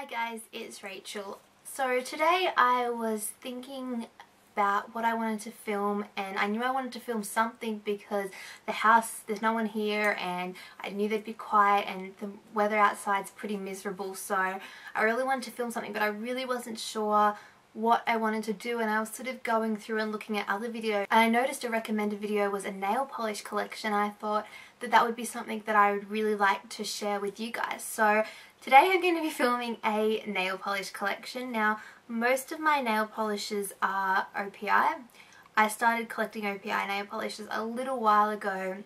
Hi guys, it's Rachel. So today I was thinking about what I wanted to film, and I knew I wanted to film something because the house, there's no one here, and I knew they'd be quiet and the weather outside's pretty miserable, so I really wanted to film something, but I really wasn't sure what I wanted to do, and I was sort of going through and looking at other videos, and I noticed a recommended video was a nail polish collection. I thought that that would be something that I would really like to share with you guys. So today I'm going to be filming a nail polish collection. Now, most of my nail polishes are OPI. I started collecting OPI nail polishes a little while ago,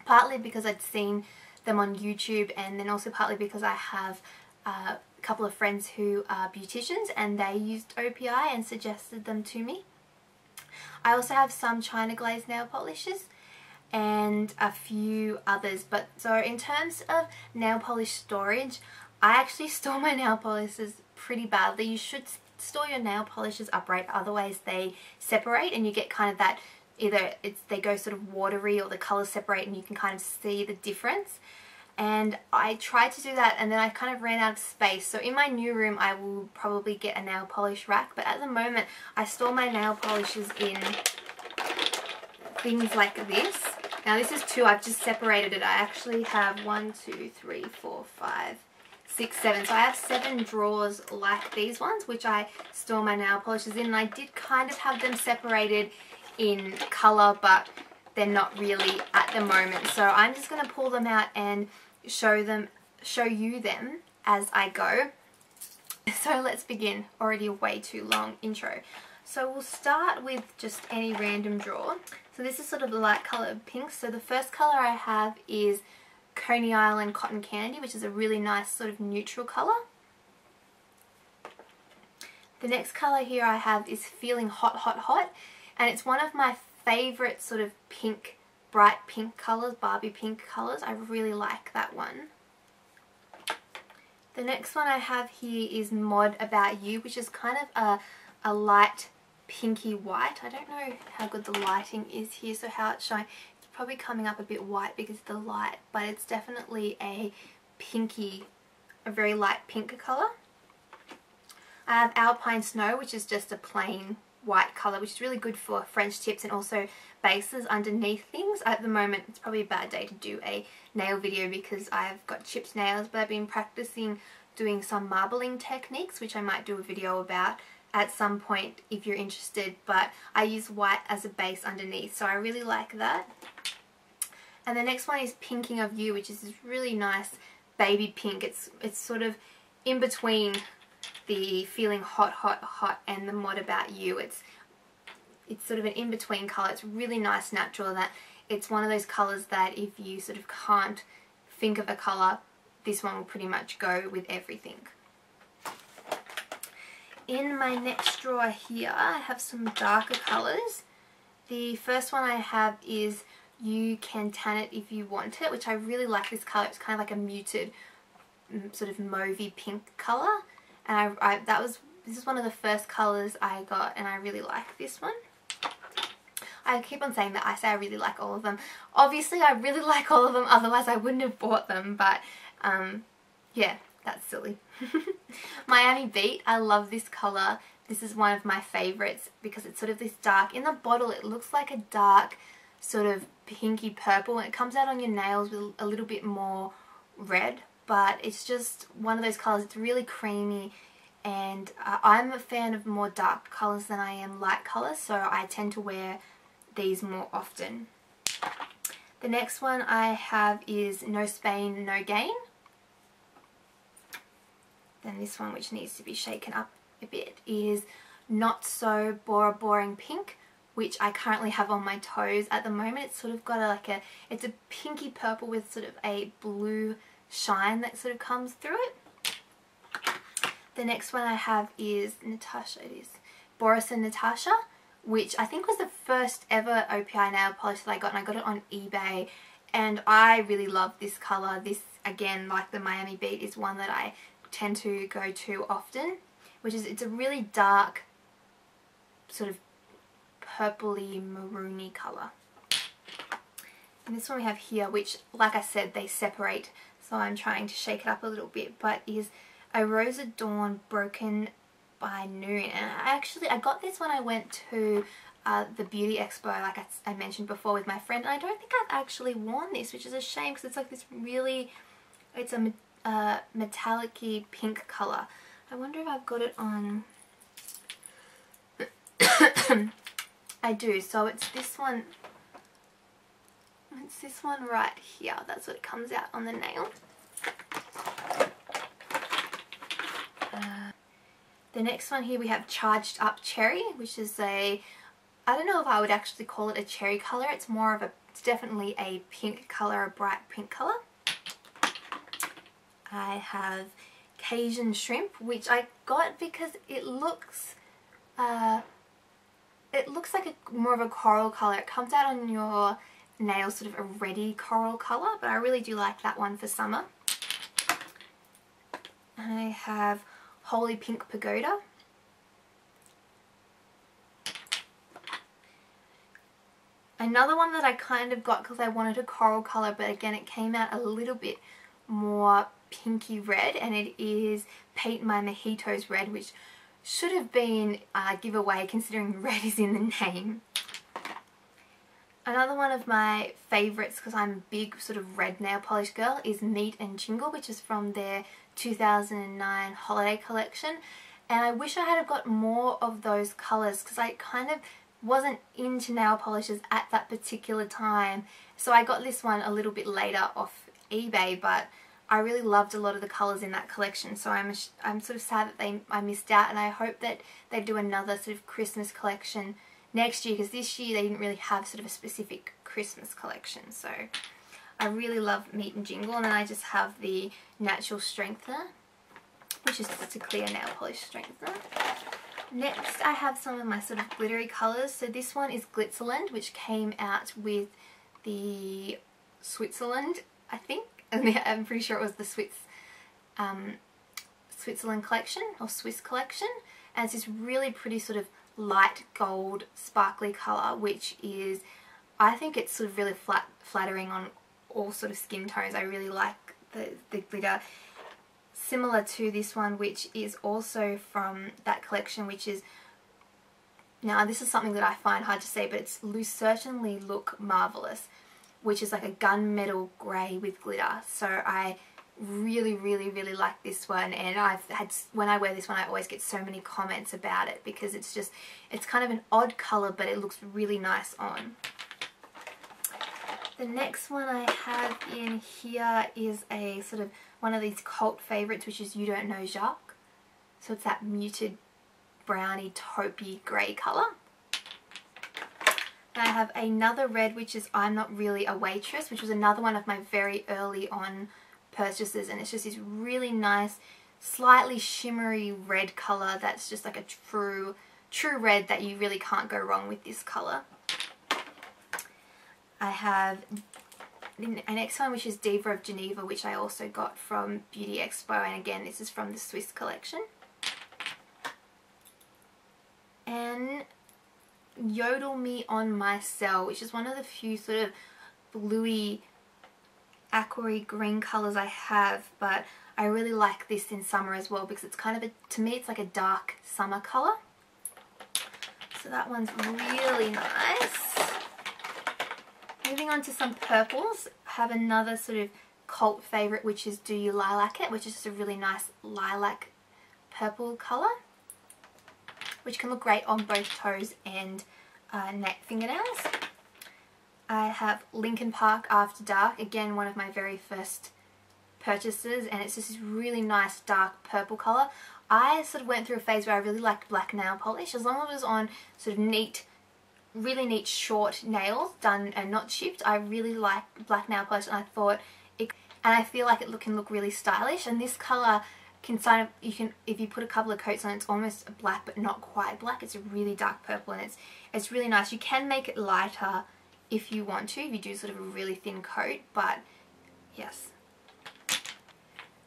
partly because I'd seen them on YouTube, and then also partly because I have a couple of friends who are beauticians and they used OPI and suggested them to me. I also have some China Glaze nail polishes and a few others, but so in terms of nail polish storage, I actually store my nail polishes pretty badly. You should store your nail polishes upright, otherwise they separate and you get kind of that, either they go sort of watery or the colours separate and you can kind of see the difference. And I tried to do that and then I kind of ran out of space, so in my new room I will probably get a nail polish rack, but at the moment I store my nail polishes in things like this. Now this is two, I've just separated it. I actually have 1, 2, 3, 4, 5, 6, 7. So I have 7 drawers like these ones which I store my nail polishes in, and I did kind of have them separated in colour, but they're not really at the moment. So I'm just going to pull them out and show you them as I go. So let's begin. Already a way too long intro. So we'll start with just any random drawer. So this is sort of the light colour pink. So the first colour I have is Coney Island Cotton Candy, which is a really nice sort of neutral colour. The next colour here I have is Feeling Hot Hot Hot, and it's one of my favourite sort of pink, bright pink colours, Barbie pink colours. I really like that one. The next one I have here is Mod About You, which is kind of a light pinky white. I don't know how good the lighting is here, so how it's showing. It's probably coming up a bit white because of the light, but it's definitely a pinky, a very light pink colour. I have Alpine Snow, which is just a plain white colour, which is really good for French tips and also bases underneath things. At the moment it's probably a bad day to do a nail video because I've got chipped nails, but I've been practicing doing some marbling techniques, which I might do a video about at some point if you're interested, but I use white as a base underneath, so I really like that. And the next one is Pinking of You, which is this really nice baby pink. It's sort of in between the Feeling Hot Hot Hot and the Mod About You. It's sort of an in-between colour. It's really nice, natural. That it's one of those colours that if you sort of can't think of a colour, this one will pretty much go with everything. In my next drawer here I have some darker colours. The first one I have is You Can Tan It If You Want It, which I really like this colour. It's kind of like a muted sort of mauvey pink colour, and this is one of the first colours I got, and I really like this one. I keep on saying that. I say I really like all of them. Obviously I really like all of them, otherwise I wouldn't have bought them, but yeah, that's silly. Miami Beat, I love this colour. This is one of my favourites because it's sort of this dark, in the bottle it looks like a dark sort of pinky purple, and it comes out on your nails with a little bit more red, but it's just one of those colours. It's really creamy, and I'm a fan of more dark colours than I am light colours, so I tend to wear these more often. The next one I have is No Spain, No Gain. Then this one, which needs to be shaken up a bit, is Not So Bora Boring Pink, which I currently have on my toes at the moment. It's sort of got it's a pinky purple with sort of a blue shine that sort of comes through it. The next one I have is Boris and Natasha, which I think was the first ever OPI nail polish that I got, and I got it on eBay, and I really love this colour. This, again, like the Miami Beat, is one that I tend to go to often, it's a really dark sort of purpley maroony colour. And this one we have here, which, like I said, they separate, so I'm trying to shake it up a little bit, but is a Rose at Dawn Broken by Noon, and I got this when I went to the beauty expo, like I mentioned before, with my friend, and I don't think I've actually worn this, which is a shame because it's like this really, it's a metallic-y pink colour. I wonder if I've got it on. I do, so it's this one. It's this one right here. That's what comes out on the nail. The next one here we have Charged Up Cherry, which is I don't know if I would actually call it a cherry colour. It's more of it's definitely a pink colour, a bright pink colour. I have Cajun Shrimp, which I got because it looks like more of a coral colour. It comes out on your nails sort of a reddy coral colour, but I really do like that one for summer. I have Holy Pink Pagoda. Another one that I kind of got because I wanted a coral colour, but again it came out a little bit more pinky red, and it is Paint My Mojitos Red, which should have been a giveaway considering red is in the name. Another one of my favourites, because I'm a big sort of red nail polish girl, is Meet and Jingle, which is from their 2009 holiday collection, and I wish I had have got more of those colours because I kind of wasn't into nail polishes at that particular time, so I got this one a little bit later off eBay, but I really loved a lot of the colours in that collection, so I'm sort of sad that I missed out, and I hope that they do another sort of Christmas collection next year, because this year they didn't really have sort of a specific Christmas collection. So I really love Meet and Jingle, and then I just have the Natural Strengthener, which is just a clear nail polish strengthener. Next I have some of my sort of glittery colours. So this one is Glitzerland, which came out with the Switzerland, I think. I'm pretty sure it was the Switzerland collection or Swiss collection, and it's this really pretty sort of light gold sparkly colour, which is, I think it's sort of really flattering on all sort of skin tones. I really like the glitter. Similar to this one, which is also from that collection, which is, now this is something that I find hard to say, but it's Certainly Look Marvellous, which is like a gunmetal grey with glitter. So I really like this one, and when I wear this one I always get so many comments about it because it's kind of an odd colour, but it looks really nice on. The next one I have in here is a sort of one of these cult favourites, which is You Don't Know Jacques. So it's that muted browny taupey grey colour. And I have another red, which is I'm Not Really a Waitress, which was another one of my very early on purchases, and it's just this really nice slightly shimmery red colour that's just like a true red that you really can't go wrong with this colour. I have the next one, which is Diva of Geneva, which I also got from Beauty Expo, and again this is from the Swiss collection. And Yodel Me on My Cell, which is one of the few sort of bluey aqua green colours I have, but I really like this in summer as well because it's kind of to me it's like a dark summer colour. So that one's really nice. Moving on to some purples, I have another sort of cult favourite, which is Do You Lilac It, which is just a really nice lilac purple colour, which can look great on both toes and fingernails. I have Linkin Park After Dark, again one of my very first purchases, and it's just this really nice dark purple colour. I sort of went through a phase where I really liked black nail polish, as long as it was on sort of really neat short nails done and not chipped. I really like black nail polish, and I feel like it can look really stylish, and this colour can if you put a couple of coats on, it's almost black but not quite black. It's a really dark purple, and it's really nice. You can make it lighter if you want to, if you do sort of a really thin coat, but yes.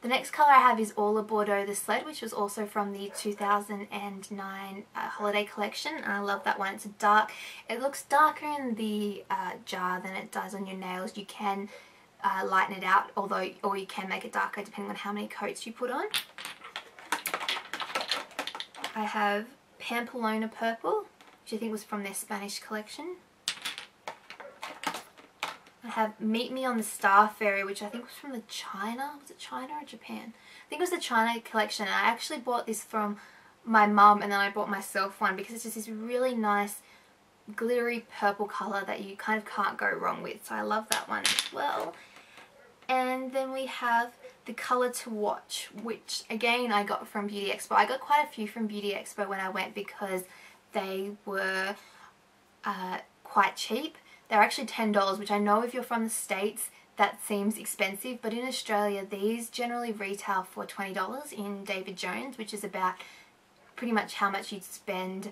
The next colour I have is All Bordeaux the Sled, which was also from the 2009 holiday collection, and I love that one. It's it looks darker in the jar than it does on your nails. You can lighten it out, or you can make it darker depending on how many coats you put on. I have Pamplona Purple, which I think was from their Spanish collection. I have Meet Me on the Star Ferry, which I think was from the China. Was it China or Japan? I think it was the China collection. I actually bought this from my mum, and then I bought myself one because it's just this really nice glittery purple colour that you kind of can't go wrong with. So I love that one as well. And then we have the Colour to Watch, which again I got from Beauty Expo. I got quite a few from Beauty Expo when I went because they were quite cheap. They're actually $10, which I know if you're from the States that seems expensive, but in Australia these generally retail for $20 in David Jones, which is about pretty much how much you'd spend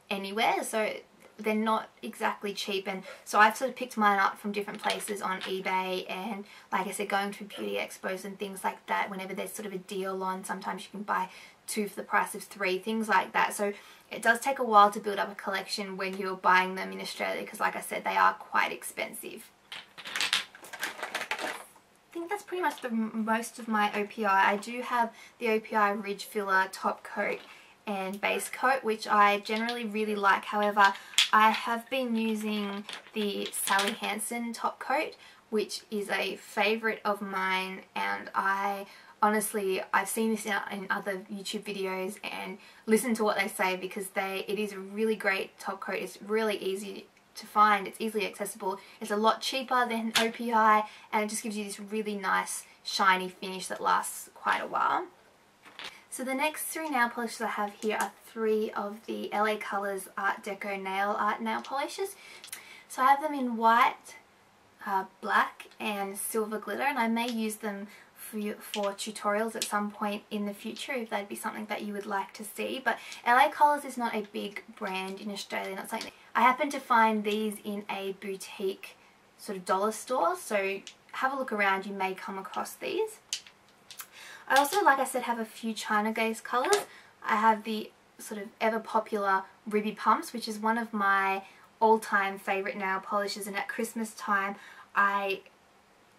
anywhere. So they're not exactly cheap, and so I've sort of picked mine up from different places on eBay, and like I said, going to beauty expos and things like that, whenever there's sort of a deal on, sometimes you can buy 2 for the price of 3, things like that. So it does take a while to build up a collection when you're buying them in Australia because, like I said, they are quite expensive. I think that's pretty much most of my OPI. I do have the OPI Ridge Filler top coat and base coat, which I generally really like. However, I have been using the Sally Hansen top coat, which is a favourite of mine, and honestly, I've seen this in other YouTube videos and listened to what they say because it is a really great top coat. It's really easy to find, it's easily accessible, it's a lot cheaper than OPI, and it just gives you this really nice shiny finish that lasts quite a while. So the next 3 nail polishes I have here are 3 of the LA Colors Art Deco Nail Art nail polishes. So I have them in white, black and silver glitter, and I may use them for tutorials at some point in the future if that'd be something that you would like to see. But LA Colors is not a big brand in Australia, not something. I happen to find these in a boutique sort of dollar store, so have a look around, you may come across these. I also, like I said, have a few China Glaze colours. I have the sort of ever popular Ruby Pumps, which is one of my all-time favourite nail polishes, and at Christmas time I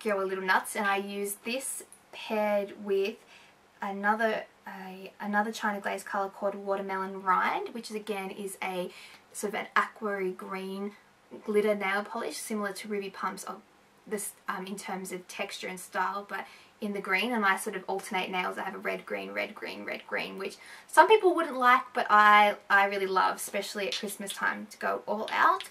go a little nuts and I use this paired with another China Glaze colour called Watermelon Rind, which again is a sort of an aquary green glitter nail polish similar to Ruby Pumps of this in terms of texture and style, but in the green. And I sort of alternate nails. I have a red green, red green, red green, which some people wouldn't like, but I really love, especially at Christmas time, to go all out.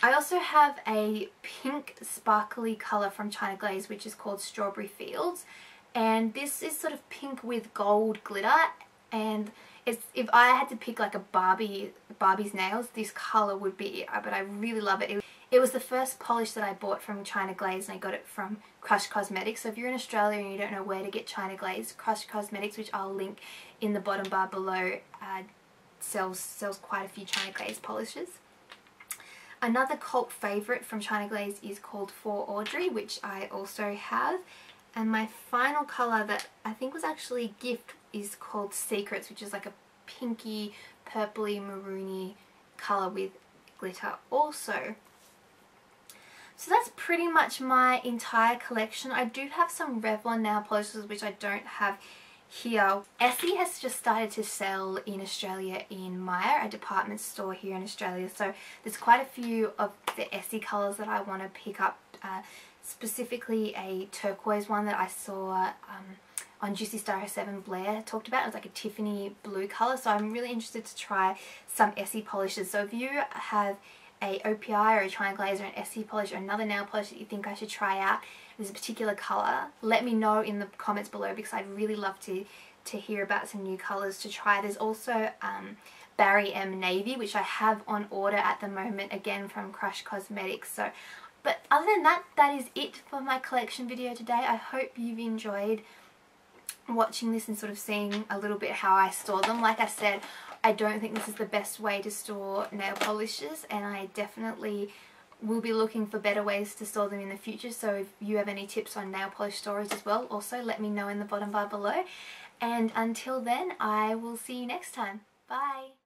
I also have a pink sparkly colour from China Glaze, which is called Strawberry Fields, and this is sort of pink with gold glitter, and if I had to pick like a Barbie's nails, this colour would be it, but I really love it. It was the first polish that I bought from China Glaze, and I got it from Crush Cosmetics. So if you're in Australia and you don't know where to get China Glaze, Crush Cosmetics, which I'll link in the bottom bar below, sells quite a few China Glaze polishes. Another cult favourite from China Glaze is called For Audrey, which I also have. And my final colour that I think was actually a gift is called Secrets, which is like a pinky, purpley, maroony colour with glitter also. So that's pretty much my entire collection. I do have some Revlon nail polishes which I don't have here. Essie has just started to sell in Australia in Myer, a department store here in Australia. So there's quite a few of the Essie colours that I want to pick up, specifically a turquoise one that I saw on Juicy Star 7 Blair talked about. It was like a Tiffany blue colour, so I'm really interested to try some Essie polishes. So if you have a OPI or a China Glaze or an Essie polish or another nail polish that you think I should try out, there's a particular colour, let me know in the comments below because I'd really love to hear about some new colours to try. There's also Barry M Navy, which I have on order at the moment, again from Crush Cosmetics. So, but other than that, that is it for my collection video today. I hope you've enjoyed watching this and sort of seeing a little bit how I store them. Like I said, I don't think this is the best way to store nail polishes, and I definitely will be looking for better ways to store them in the future. So if you have any tips on nail polish storage as well, also let me know in the bottom bar below. And until then, I will see you next time. Bye!